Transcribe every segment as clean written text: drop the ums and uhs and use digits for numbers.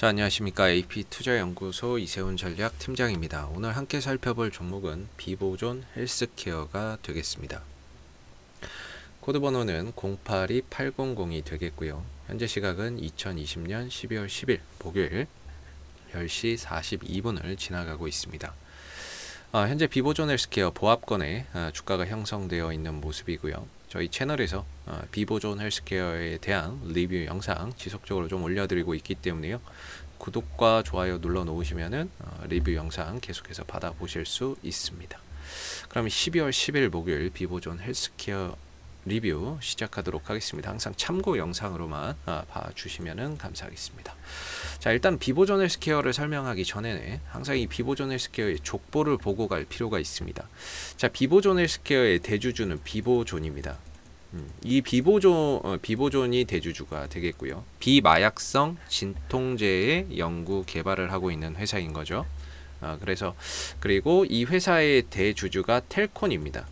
자, 안녕하십니까. AP투자연구소 이세훈 전략팀장입니다. 오늘 함께 살펴볼 종목은 비보존 헬스케어가 되겠습니다. 코드 번호는 082800이 되겠고요. 현재 시각은 2020년 12월 10일 목요일 10시 42분을 지나가고 있습니다. 현재 비보존 헬스케어 보합권에 주가가 형성되어 있는 모습이고요. 저희 채널에서 비보존 헬스케어에 대한 리뷰 영상 지속적으로 좀 올려드리고 있기 때문에요. 구독과 좋아요 눌러 놓으시면은 리뷰 영상 계속해서 받아보실 수 있습니다. 그럼 12월 10일 목요일 비보존 헬스케어 리뷰 시작하도록 하겠습니다. 항상 참고 영상으로만 봐주시면 감사하겠습니다. 자, 일단 비보존 헬스케어를 설명하기 전에는 항상 이 비보존 헬스케어의 족보를 보고 갈 필요가 있습니다. 자, 비보존 헬스케어의 대주주는 비보존입니다. 이 비보존이 대주주가 되겠고요. 비마약성 진통제의 연구 개발을 하고 있는 회사인 거죠. 그리고 이 회사의 대주주가 텔콘입니다.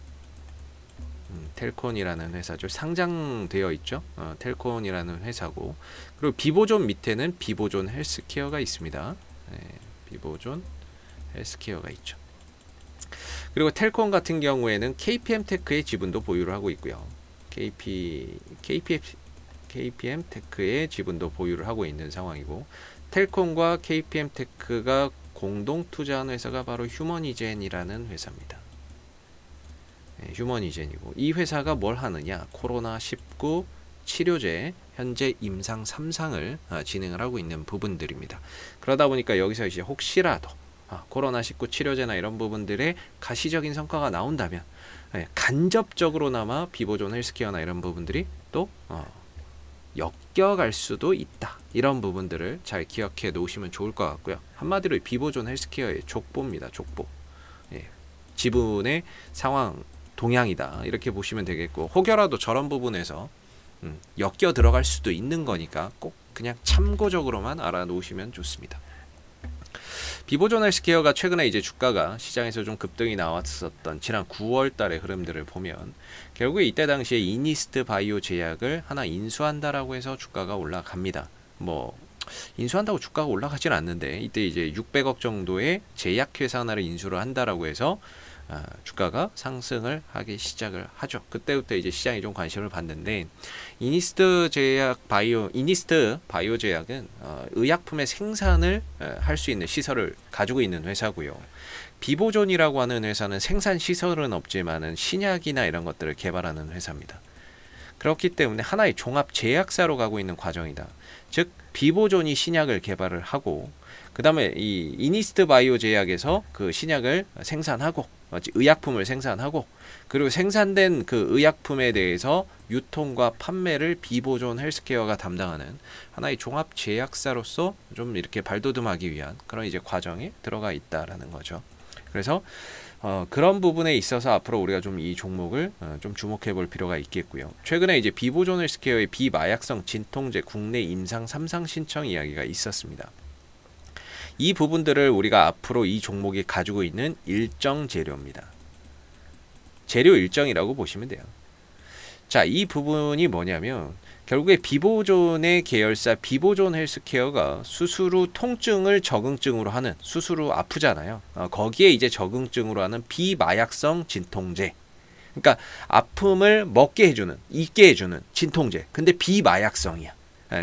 텔콘이라는 회사죠. 상장되어 있죠. 텔콘이라는 회사고, 그리고 비보존 밑에는 비보존 헬스케어가 있습니다. 비보존 헬스케어가 있죠. 그리고 텔콘 같은 경우에는 KPM테크의 지분도 보유를 하고 있고요. KPM테크의 지분도 보유를 하고 있는 상황이고, 텔콘과 KPM테크가 공동 투자한 회사가 바로 휴머니젠이라는 회사입니다. 휴머니젠이고, 이 회사가 뭘 하느냐, 코로나19 치료제 현재 임상 3상을 진행을 하고 있는 부분들입니다. 그러다 보니까 여기서 이제 혹시라도 코로나19 치료제나 이런 부분들의 가시적인 성과가 나온다면 간접적으로나마 비보존 헬스케어나 이런 부분들이 또 엮여갈 수도 있다. 이런 부분들을 잘 기억해 놓으시면 좋을 것 같고요. 한마디로 비보존 헬스케어의 족보입니다. 족보. 지분의 상황 동향이다, 이렇게 보시면 되겠고, 혹여라도 저런 부분에서 엮여 들어갈 수도 있는 거니까 꼭 그냥 참고적으로만 알아놓으시면 좋습니다. 비보존 헬스케어가 최근에 이제 주가가 시장에서 좀 급등이 나왔었던 지난 9월 달의 흐름들을 보면, 결국에 이때 당시에 이니스트 바이오 제약을 하나 인수한다라고 해서 주가가 올라갑니다. 인수한다고 주가가 올라가진 않는데, 이때 이제 600억 정도의 제약회사 하나를 인수를 한다라고 해서 주가가 상승을 하기 시작을 하죠. 그때부터 이제 시장이 좀 관심을 받는데, 이니스트 바이오 제약은 의약품의 생산을 할 수 있는 시설을 가지고 있는 회사고요. 비보존이라고 하는 회사는 생산 시설은 없지만은 신약이나 이런 것들을 개발하는 회사입니다. 그렇기 때문에 하나의 종합 제약사로 가고 있는 과정이다. 즉 비보존이 신약을 개발을 하고, 그 다음에 이 이니스트 바이오 제약에서 그 신약을 생산하고, 의약품을 생산하고, 그리고 생산된 그 의약품에 대해서 유통과 판매를 비보존 헬스케어가 담당하는 하나의 종합 제약사로서 좀 이렇게 발돋움하기 위한 그런 이제 과정에 들어가 있다라는 거죠. 그래서 그런 부분에 있어서 앞으로 우리가 좀 이 종목을 좀 주목해 볼 필요가 있겠고요. 최근에 이제 비보존 헬스케어의 비마약성 진통제 국내 임상 3상 신청 이야기가 있었습니다. 이 부분들을 우리가 앞으로 이 종목이 가지고 있는 일정 재료입니다. 재료 일정이라고 보시면 돼요. 자, 이 부분이 뭐냐면, 결국에 비보존의 계열사 비보존 헬스케어가 수술 후 통증을 적응증으로 하는, 수술 후 아프잖아요. 거기에 이제 적응증으로 하는 비마약성 진통제, 그러니까 아픔을 먹게 해주는, 잊게 해주는 진통제, 근데 비마약성이야.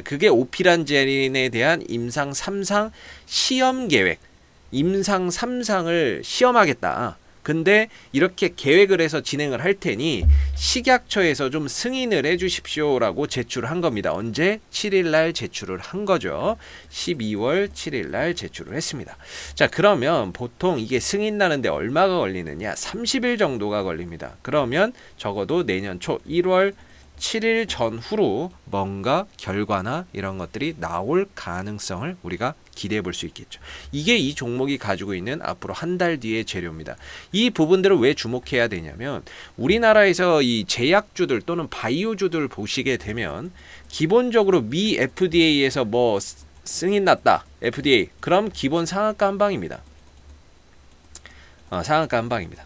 그게 오피란제린에 대한 임상 3상 시험 계획, 임상 3상을 시험하겠다. 근데 이렇게 계획을 해서 진행을 할 테니 식약처에서 좀 승인을 해 주십시오라고 제출을 한 겁니다. 언제? 7일날 제출을 한 거죠. 12월 7일날 제출을 했습니다. 자, 그러면 보통 이게 승인 나는데 얼마가 걸리느냐? 30일 정도가 걸립니다. 그러면 적어도 내년 초 1월 7일 전후로 뭔가 결과나 이런 것들이 나올 가능성을 우리가 기대해 볼 수 있겠죠. 이게 이 종목이 가지고 있는 앞으로 한 달 뒤의 재료입니다. 이 부분들을 왜 주목해야 되냐면, 우리나라에서 이 제약주들 또는 바이오주들 보시게 되면 기본적으로 미 FDA에서 뭐 승인 났다, FDA, 그럼 기본 상한가 한 방입니다. 상한가 한 방입니다.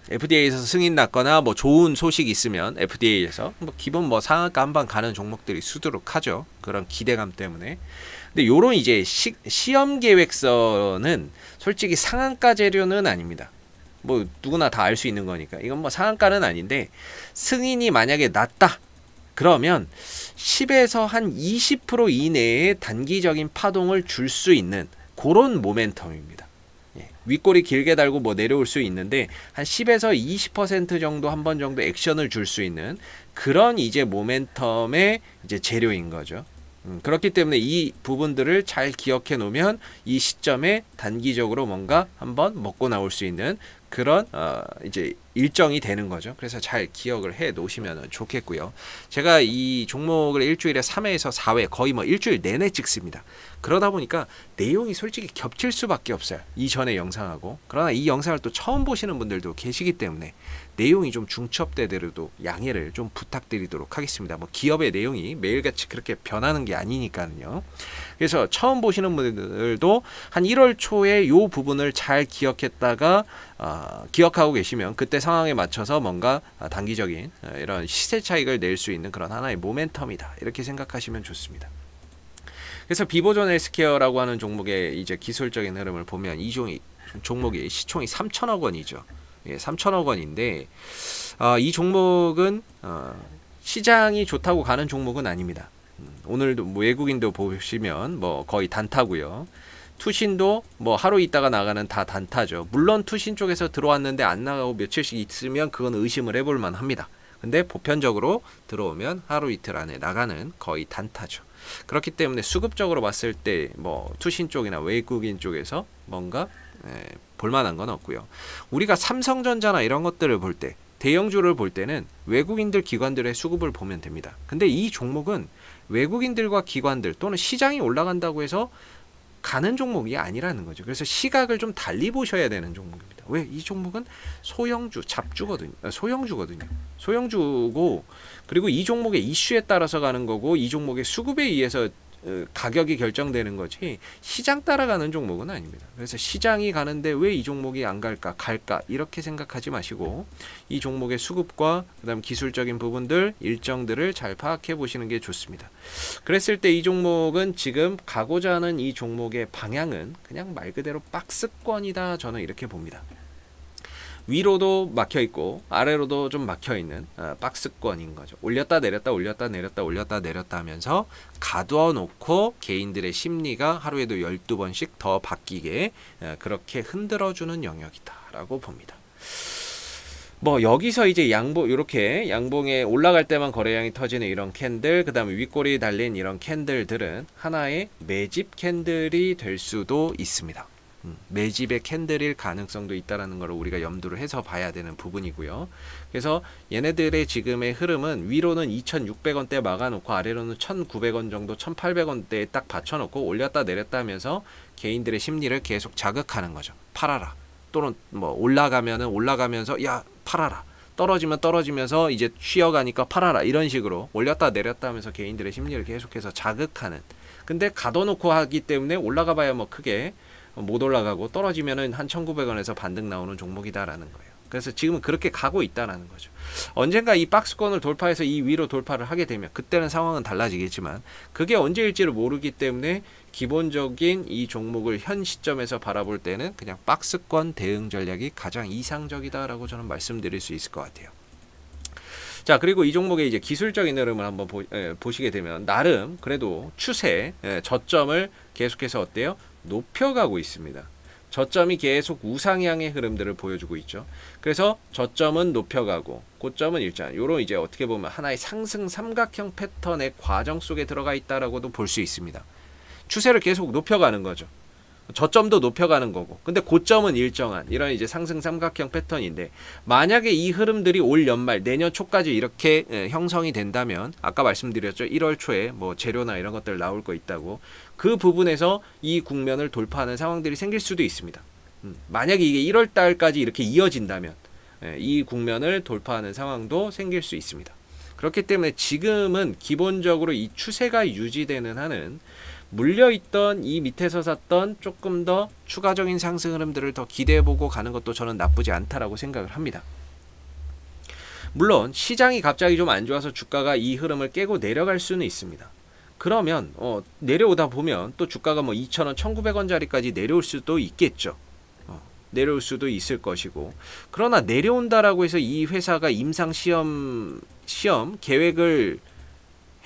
FDA에서 승인 났거나 뭐 좋은 소식 있으면 FDA에서 뭐 기본 뭐 상한가 한번 가는 종목들이 수두룩하죠. 그런 기대감 때문에. 근데 요런 이제 시험 계획서는 솔직히 상한가 재료는 아닙니다. 뭐 누구나 다 알 수 있는 거니까. 이건 뭐 상한가는 아닌데 승인이 만약에 났다. 그러면 10에서 한 20% 이내의 단기적인 파동을 줄 수 있는 그런 모멘텀입니다. 윗꼬리 길게 달고 뭐 내려올 수 있는데 한 10에서 20% 정도 한 번 정도 액션을 줄 수 있는 그런 이제 모멘텀의 이제 재료인 거죠. 그렇기 때문에 이 부분들을 잘 기억해 놓으면 이 시점에 단기적으로 뭔가 한번 먹고 나올 수 있는 그런 이제 일정이 되는 거죠. 그래서 잘 기억을 해 놓으시면 좋겠고요. 제가 이 종목을 일주일에 3회에서 4회 거의 뭐 일주일 내내 찍습니다. 그러다 보니까 내용이 솔직히 겹칠 수밖에 없어요. 이전의 영상하고. 그러나 이 영상을 또 처음 보시는 분들도 계시기 때문에 내용이 좀 중첩되더라도 양해를 좀 부탁드리도록 하겠습니다. 뭐 기업의 내용이 매일같이 그렇게 변하는 게 아니니까요. 그래서 처음 보시는 분들도 한 1월 초에 요 부분을 잘 기억했다가 기억하고 계시면 그때 상황에 맞춰서 뭔가 단기적인 이런 시세 차익을 낼 수 있는 그런 하나의 모멘텀이다. 이렇게 생각하시면 좋습니다. 그래서 비보존 헬스케어라고 하는 종목의 이제 기술적인 흐름을 보면 이 종목이 시총이 3천억 원이죠. 예, 3천억 원인데 이 종목은 시장이 좋다고 가는 종목은 아닙니다. 오늘도 뭐 외국인도 보시면 뭐 거의 단타고요. 투신도 뭐 하루 있다가 나가는 다 단타죠. 물론 투신 쪽에서 들어왔는데 안 나가고 며칠씩 있으면 그건 의심을 해볼 만합니다. 근데 보편적으로 들어오면 하루 이틀 안에 나가는 거의 단타죠. 그렇기 때문에 수급적으로 봤을 때 뭐 투신 쪽이나 외국인 쪽에서 뭔가 볼만한 건 없고요. 우리가 삼성전자나 이런 것들을 볼 때 대형주를 볼 때는 외국인들 기관들의 수급을 보면 됩니다. 근데 이 종목은 외국인들과 기관들 또는 시장이 올라간다고 해서 가는 종목이 아니라는 거죠. 그래서 시각을 좀 달리 보셔야 되는 종목입니다. 왜? 이 종목은 소형주, 잡주거든요. 소형주거든요. 소형주고 그리고 이 종목의 이슈에 따라서 가는 거고 이 종목의 수급에 의해서 가격이 결정되는 거지 시장 따라가는 종목은 아닙니다. 그래서 시장이 가는데 왜 이 종목이 안 갈까 이렇게 생각하지 마시고 이 종목의 수급과 그다음 기술적인 부분들 일정들을 잘 파악해 보시는 게 좋습니다. 그랬을 때 이 종목은 지금 가고자 하는 이 종목의 방향은 그냥 말 그대로 박스권이다. 저는 이렇게 봅니다. 위로도 막혀있고 아래로도 좀 막혀있는 박스권인 거죠. 올렸다 내렸다 올렸다 내렸다 올렸다 내렸다 하면서 가두어 놓고 개인들의 심리가 하루에도 12번씩 더 바뀌게 그렇게 흔들어주는 영역이다 라고 봅니다. 뭐 여기서 이제 양봉 이렇게 양봉에 올라갈 때만 거래량이 터지는 이런 캔들 그 다음에 윗꼬리 달린 이런 캔들들은 하나의 매집 캔들이 될 수도 있습니다. 매집의 캔들일 가능성도 있다는 걸 우리가 염두를 해서 봐야 되는 부분이고요. 그래서 얘네들의 지금의 흐름은 위로는 2,600원대 막아놓고 아래로는 1,900원 정도 1,800원대에 딱 받쳐놓고 올렸다 내렸다 하면서 개인들의 심리를 계속 자극하는 거죠. 팔아라. 또는 뭐 올라가면서 야 팔아라. 떨어지면 떨어지면서 이제 쉬어가니까 팔아라. 이런 식으로 올렸다 내렸다 하면서 개인들의 심리를 계속해서 자극하는. 근데 가둬놓고 하기 때문에 올라가 봐야 뭐 크게 못 올라가고 떨어지면은 한 1,900원에서 반등 나오는 종목이다라는 거예요. 그래서 지금은 그렇게 가고 있다라는 거죠. 언젠가 이 박스권을 돌파해서 이 위로 돌파를 하게 되면 그때는 상황은 달라지겠지만 그게 언제일지를 모르기 때문에 기본적인 이 종목을 현 시점에서 바라볼 때는 그냥 박스권 대응 전략이 가장 이상적이다라고 저는 말씀드릴 수 있을 것 같아요. 자, 그리고 이 종목의 이제 기술적인 흐름을 한번 보시게 되면 나름 그래도 추세 저점을 계속해서 어때요? 높여가고 있습니다. 저점이 계속 우상향의 흐름들을 보여주고 있죠. 그래서 저점은 높여가고 고점은 일단 요런 이제 어떻게 보면 하나의 상승 삼각형 패턴의 과정 속에 들어가 있다라고도 볼 수 있습니다. 추세를 계속 높여가는 거죠. 저점도 높여가는 거고 근데 고점은 일정한 이런 이제 상승 삼각형 패턴인데 만약에 이 흐름들이 올 연말 내년 초까지 이렇게 형성이 된다면 아까 말씀드렸죠. 1월 초에 뭐 재료나 이런 것들 나올 거 있다고 그 부분에서 이 국면을 돌파하는 상황들이 생길 수도 있습니다. 만약에 이게 1월 달까지 이렇게 이어진다면 이 국면을 돌파하는 상황도 생길 수 있습니다. 그렇기 때문에 지금은 기본적으로 이 추세가 유지되는 한은 물려있던 이 밑에서 샀던 조금 더 추가적인 상승 흐름들을 더 기대해보고 가는 것도 저는 나쁘지 않다라고 생각을 합니다. 물론 시장이 갑자기 좀 안 좋아서 주가가 이 흐름을 깨고 내려갈 수는 있습니다. 그러면 내려오다 보면 또 주가가 뭐 2,000원, 1,900원짜리까지 내려올 수도 있겠죠. 내려올 수도 있을 것이고, 그러나 내려온다라고 해서 이 회사가 임상 시험 계획을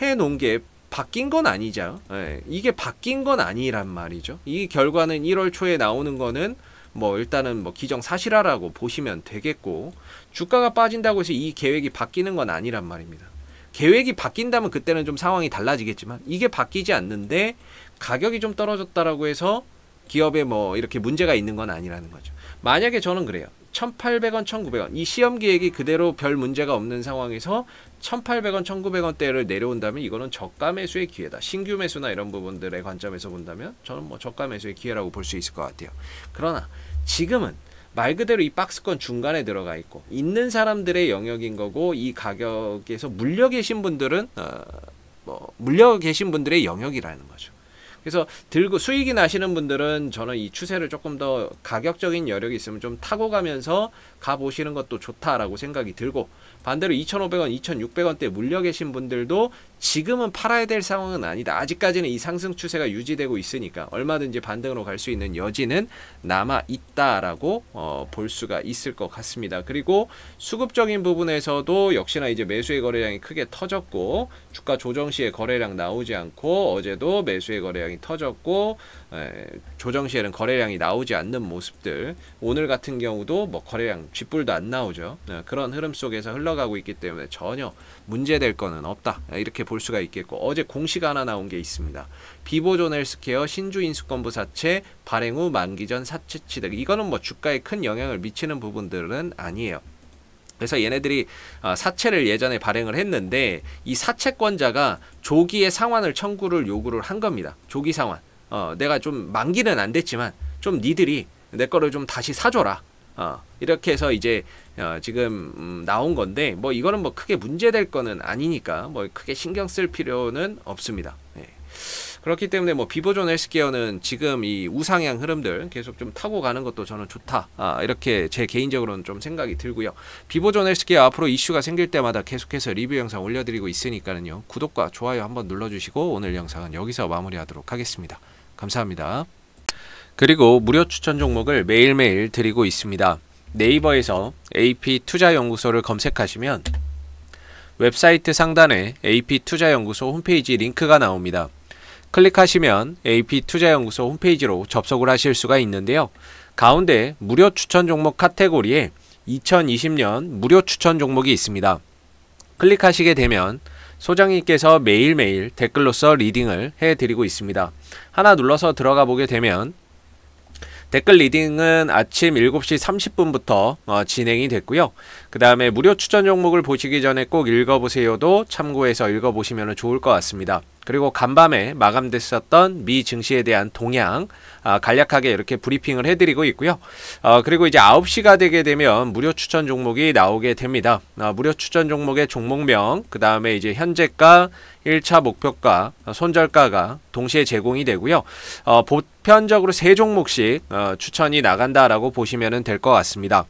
해놓은 게 바뀐 건 아니죠. 이게 바뀐 건 아니란 말이죠. 이 결과는 1월 초에 나오는 거는 뭐 일단은 뭐 기정사실화라고 보시면 되겠고, 주가가 빠진다고 해서 이 계획이 바뀌는 건 아니란 말입니다. 계획이 바뀐다면 그때는 좀 상황이 달라지겠지만, 이게 바뀌지 않는데 가격이 좀 떨어졌다라고 해서 기업에 뭐 이렇게 문제가 있는 건 아니라는 거죠. 만약에 저는 그래요. 1,800원, 1,900원 이 시험 계획이 그대로 별 문제가 없는 상황에서 1,800원, 1,900원대를 내려온다면 이거는 저가 매수의 기회다. 신규 매수나 이런 부분들의 관점에서 본다면 저는 뭐 저가 매수의 기회라고 볼 수 있을 것 같아요. 그러나 지금은 말 그대로 이 박스권 중간에 들어가 있고 있는 사람들의 영역인 거고, 이 가격에서 물려 계신 분들은 물려 계신 분들의 영역이라는 거죠. 그래서 들고 수익이 나시는 분들은 저는 이 추세를 조금 더 가격적인 여력이 있으면 좀 타고 가면서 가보시는 것도 좋다라고 생각이 들고, 반대로 2,500원, 2,600원대 물려 계신 분들도 지금은 팔아야 될 상황은 아니다. 아직까지는 이 상승 추세가 유지되고 있으니까 얼마든지 반등으로 갈 수 있는 여지는 남아 있다라고 볼 수가 있을 것 같습니다. 그리고 수급적인 부분에서도 역시나 이제 매수의 거래량이 크게 터졌고, 주가 조정 시에 거래량 나오지 않고, 어제도 매수의 거래량이 터졌고, 조정 시에는 거래량이 나오지 않는 모습들, 오늘 같은 경우도 뭐 거래량 쥐뿔도 안 나오죠. 그런 흐름 속에서 흘러가고 있기 때문에 전혀 문제될 거는 없다, 이렇게 볼 수가 있겠고, 어제 공시가 하나 나온 게 있습니다. 비보존 헬스케어 신주 인수권부 사채 발행 후 만기 전 사채 취득. 이거는 뭐 주가에 큰 영향을 미치는 부분들은 아니에요. 그래서 얘네들이 사채를 예전에 발행을 했는데 이 사채권자가 조기에 상환을 청구를 요구를 한 겁니다. 조기 상환. 내가 좀 만기는 안 됐지만 좀 니들이 내 거를 좀 다시 사줘라. 이렇게 해서 이제 지금 나온 건데, 뭐 이거는 뭐 크게 문제될 거는 아니니까 뭐 크게 신경 쓸 필요는 없습니다. 그렇기 때문에 뭐 비보존 헬스케어는 지금 이 우상향 흐름들 계속 좀 타고 가는 것도 저는 좋다, 이렇게 제 개인적으로는 좀 생각이 들고요. 비보존 헬스케어 앞으로 이슈가 생길 때마다 계속해서 리뷰 영상 올려드리고 있으니까요, 구독과 좋아요 한번 눌러주시고 오늘 영상은 여기서 마무리하도록 하겠습니다. 감사합니다. 그리고 무료 추천 종목을 매일매일 드리고 있습니다. 네이버에서 AP투자연구소를 검색하시면 웹사이트 상단에 AP투자연구소 홈페이지 링크가 나옵니다. 클릭하시면 AP투자연구소 홈페이지로 접속을 하실 수가 있는데요. 가운데 무료 추천 종목 카테고리에 2020년 무료 추천 종목이 있습니다. 클릭하시게 되면 소장님께서 매일매일 댓글로서 리딩을 해드리고 있습니다. 하나 눌러서 들어가 보게 되면 댓글 리딩은 아침 7시 30분부터 진행이 됐고요. 그 다음에 무료 추천 종목을 보시기 전에 꼭 읽어보세요도 참고해서 읽어보시면 좋을 것 같습니다. 그리고 간밤에 마감됐었던 미 증시에 대한 동향 간략하게 이렇게 브리핑을 해드리고 있고요. 그리고 이제 9시가 되게 되면 무료 추천 종목이 나오게 됩니다. 무료 추천 종목의 종목명, 그 다음에 이제 현재가, 1차 목표가, 손절가가 동시에 제공이 되고요. 보편적으로 3종목씩 추천이 나간다라고 보시면 될 것 같습니다.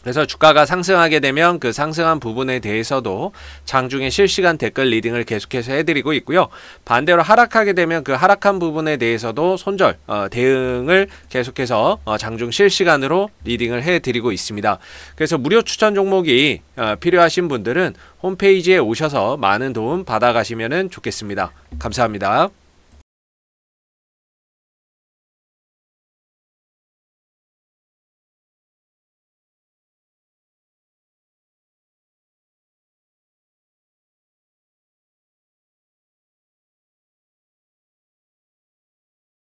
그래서 주가가 상승하게 되면 그 상승한 부분에 대해서도 장중에 실시간 댓글 리딩을 계속해서 해드리고 있고요. 반대로 하락하게 되면 그 하락한 부분에 대해서도 손절 대응을 계속해서 장중 실시간으로 리딩을 해드리고 있습니다. 그래서 무료 추천 종목이 필요하신 분들은 홈페이지에 오셔서 많은 도움 받아가시면 좋겠습니다. 감사합니다.